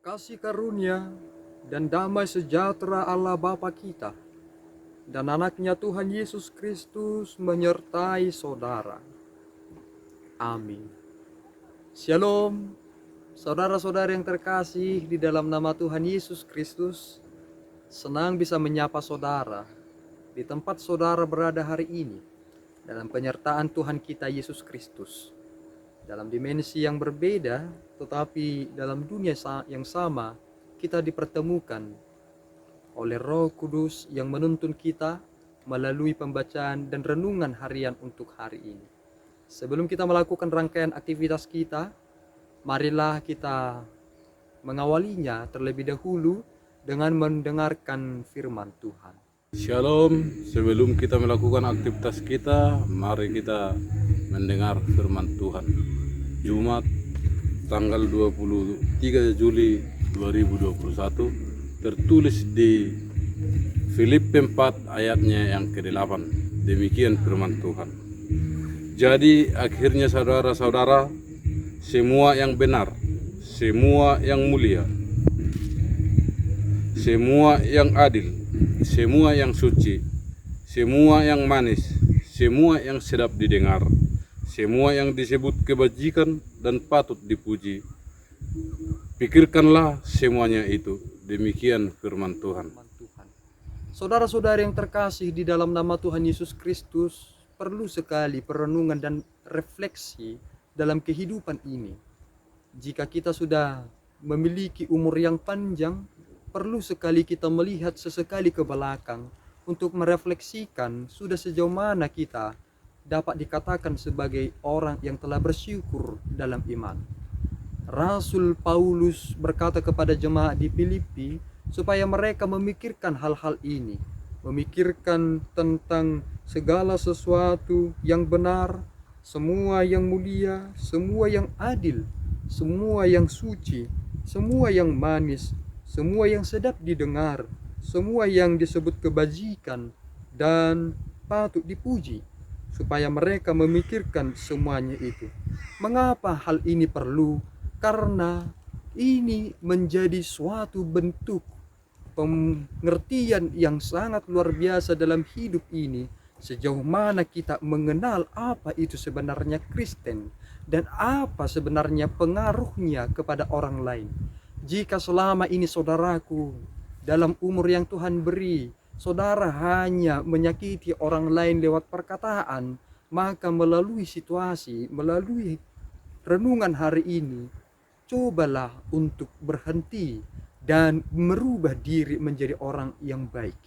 Kasih karunia dan damai sejahtera Allah Bapa kita dan anaknya Tuhan Yesus Kristus menyertai saudara. Amin. Shalom, saudara-saudara yang terkasih di dalam nama Tuhan Yesus Kristus. Senang bisa menyapa saudara di tempat saudara berada hari ini dalam penyertaan Tuhan kita Yesus Kristus. Dalam dimensi yang berbeda, tetapi dalam dunia yang sama, kita dipertemukan oleh Roh Kudus yang menuntun kita melalui pembacaan dan renungan harian untuk hari ini. Sebelum kita melakukan rangkaian aktivitas kita, marilah kita mengawalinya terlebih dahulu dengan mendengarkan firman Tuhan. Shalom, sebelum kita melakukan aktivitas kita, mari kita mendengar firman Tuhan. Jumat tanggal 23 Juli 2021 tertulis di Filipi 4 ayatnya yang ke-8. Demikian firman Tuhan. Jadi akhirnya saudara-saudara, semua yang benar, semua yang mulia, semua yang adil, semua yang suci, semua yang manis, semua yang sedap didengar, semua yang disebut kebajikan dan patut dipuji, pikirkanlah semuanya itu. Demikian firman Tuhan. Saudara-saudara yang terkasih di dalam nama Tuhan Yesus Kristus, perlu sekali perenungan dan refleksi dalam kehidupan ini. Jika kita sudah memiliki umur yang panjang, perlu sekali kita melihat sesekali ke belakang untuk merefleksikan sudah sejauh mana kita dapat dikatakan sebagai orang yang telah bersyukur dalam iman. Rasul Paulus berkata kepada jemaat di Filipi supaya mereka memikirkan hal-hal ini, memikirkan tentang segala sesuatu yang benar, semua yang mulia, semua yang adil, semua yang suci, semua yang manis, semua yang sedap didengar, semua yang disebut kebajikan dan patut dipuji, supaya mereka memikirkan semuanya itu. Mengapa hal ini perlu? Karena ini menjadi suatu bentuk pengertian yang sangat luar biasa dalam hidup ini, sejauh mana kita mengenal apa itu sebenarnya Kristen dan apa sebenarnya pengaruhnya kepada orang lain. Jika selama ini saudaraku dalam umur yang Tuhan beri, saudara hanya menyakiti orang lain lewat perkataan, maka melalui situasi, melalui renungan hari ini, cobalah untuk berhenti dan merubah diri menjadi orang yang baik.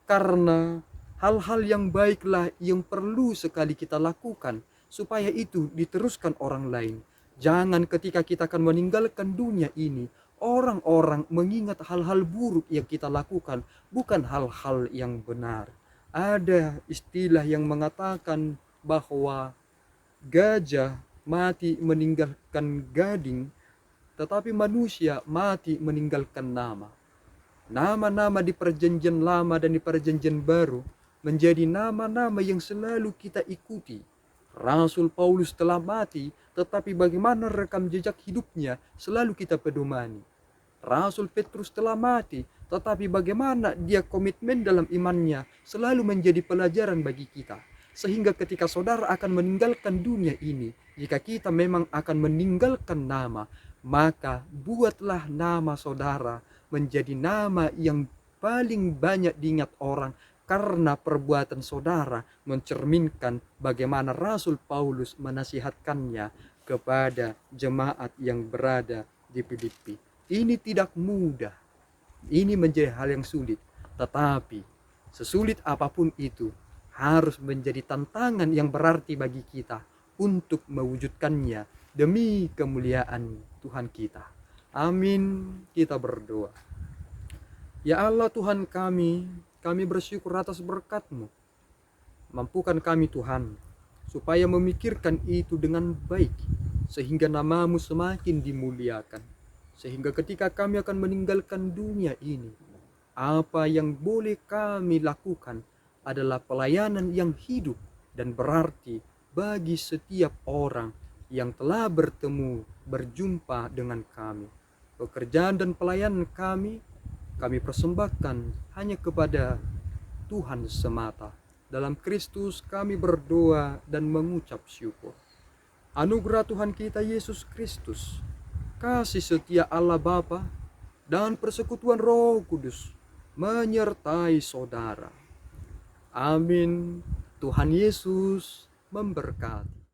Karena hal-hal yang baiklah yang perlu sekali kita lakukan supaya itu diteruskan orang lain. Jangan ketika kita akan meninggalkan dunia ini, orang-orang mengingat hal-hal buruk yang kita lakukan, bukan hal-hal yang benar. Ada istilah yang mengatakan bahwa gajah mati meninggalkan gading, tetapi manusia mati meninggalkan nama. Nama-nama di perjanjian lama dan di perjanjian baru menjadi nama-nama yang selalu kita ikuti. Rasul Paulus telah mati, tetapi bagaimana rekam jejak hidupnya selalu kita pedomani. Rasul Petrus telah mati, tetapi bagaimana dia komitmen dalam imannya selalu menjadi pelajaran bagi kita. Sehingga ketika saudara akan meninggalkan dunia ini, jika kita memang akan meninggalkan nama, maka buatlah nama saudara menjadi nama yang paling banyak diingat orang, karena perbuatan saudara mencerminkan bagaimana Rasul Paulus menasihatkannya kepada jemaat yang berada di Filipi. Ini tidak mudah, ini menjadi hal yang sulit, tetapi sesulit apapun itu harus menjadi tantangan yang berarti bagi kita untuk mewujudkannya demi kemuliaan Tuhan kita. Amin. Kita berdoa. Ya Allah Tuhan kami bersyukur atas berkat-Mu. Mampukan kami Tuhan, supaya memikirkan itu dengan baik, sehingga nama-Mu semakin dimuliakan. Sehingga ketika kami akan meninggalkan dunia ini, apa yang boleh kami lakukan adalah pelayanan yang hidup dan berarti bagi setiap orang yang telah bertemu, berjumpa dengan kami. Pekerjaan dan pelayanan kami persembahkan hanya kepada Tuhan semata. Dalam Kristus kami berdoa dan mengucap syukur. Anugerah Tuhan kita Yesus Kristus, kasih setia Allah Bapa, dan persekutuan Roh Kudus menyertai saudara. Amin. Tuhan Yesus memberkati.